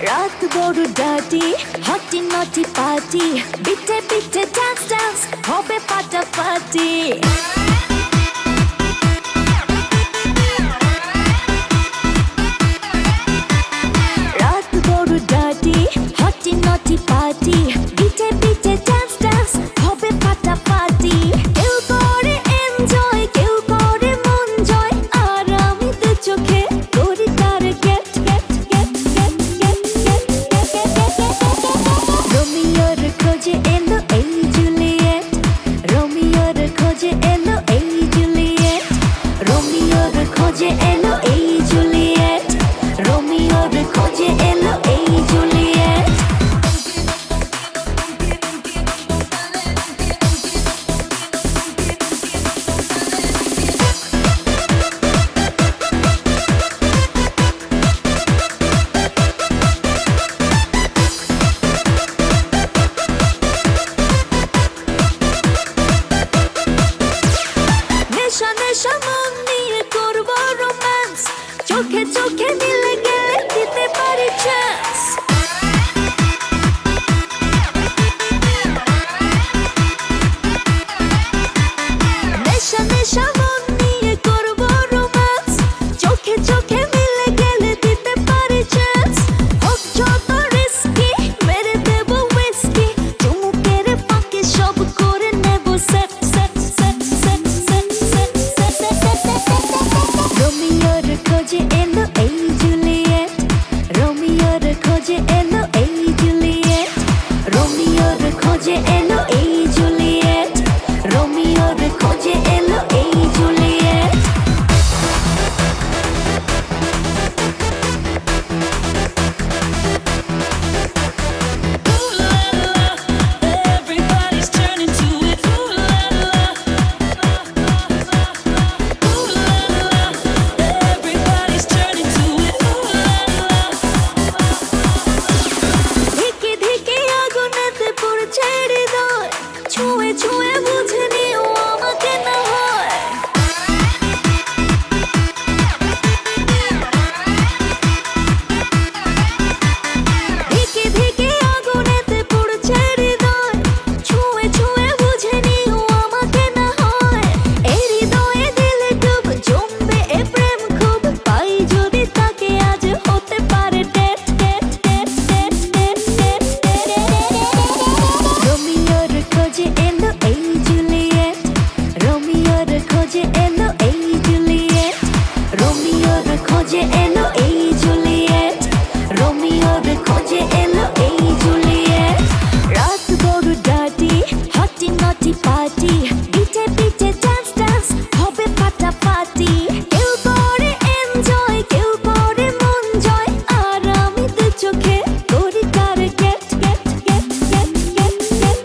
রাত বড় ডার্টি হটি নটি পার্টি বিটে বিটে ডান্স ডান্স হবে ফাটাফাটি রাত বড় ডার্টি হটি নটি পার্টি বিটে বিটে ডান্স ডান্স হবে ফাটাফাটি কেউ করে এনজয় কেউ করে মন জয় আর আমি তো চোখে করি তার get get get get get get রোমিওর খোঁজে এলো এই জুলিয়েট রোমিওর খোঁজে এলো এই জুলিয়েট রোমিওর খোঁজে এলো এই জুলিয়েট রোমিওর খোঁজে এলো এই জুলিয়েট নেশা নেশা মন নিয়ে করবো রোম্যান্স চোখে চোখে মিলে গেলে দিতে পারি চান্স নেশা নেশা মন নিয়ে করবো রোম্যান্স চোখে চোখে মিলে গেলে দিতে পারি চান্স হোক যত রিস্কি মেরে দেবো হুইস্কি চুমুকের ফাঁকে সব করে নেব set set set set set set set রোমিওর খোঁজে এলো এই জুলিয়েট রোমিওর খোঁজে এলো এই জুলিয়েট রোমিওর খোঁজে এলো এই জুলিয়েট রোমিওর খোঁজে এলো এই Juliet Everybody's turning to it. Ooh la la. Ooh la la. Everybody's turning to it. Ooh la la. ধিকে ধিকে আগুনেতে পড়ছে হৃদয় ছুঁয়ে ছুঁয়ে বুঝে নিও আমাকে না হয় ধিকে ধিকে আগুনেতে পড়ছে হৃদয় ছুঁয়ে ছুঁয়ে বুঝে নিও আমাকে না হয় এই হৃদয়ে দিলে ডুব জমবে এ প্রেম খুব পাই যদি তাকে আজ হতে পারে date date date date date date রোমিওর খোঁজে এলো এই জুলিয়েট রোমিওর খোঁজে এলো এই জুলিয়েট রোমিওর খোঁজে এলো এই জুলিয়েট রোমিওর খোঁজে এলো এই জুলিয়েট রাত বড় ডার্টি হটি নটি পার্টি বিটে বিটে ডান্স ডান্স হবে ফাটাফাটি কেউ করে এনজয় কেউ করে মন জয় আর আমি তো চোখে করি তার get get get get get get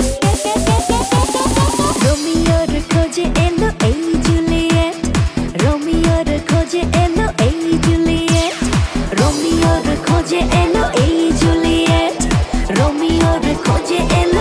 রোমিওর খোঁজে এলো এই জুলিয়েট রোমিওর খোঁজে এলো এই জুলিয়েট রোমিওর খোঁজে এলো এই জুলিয়েট রোমিওর খোঁজে এলো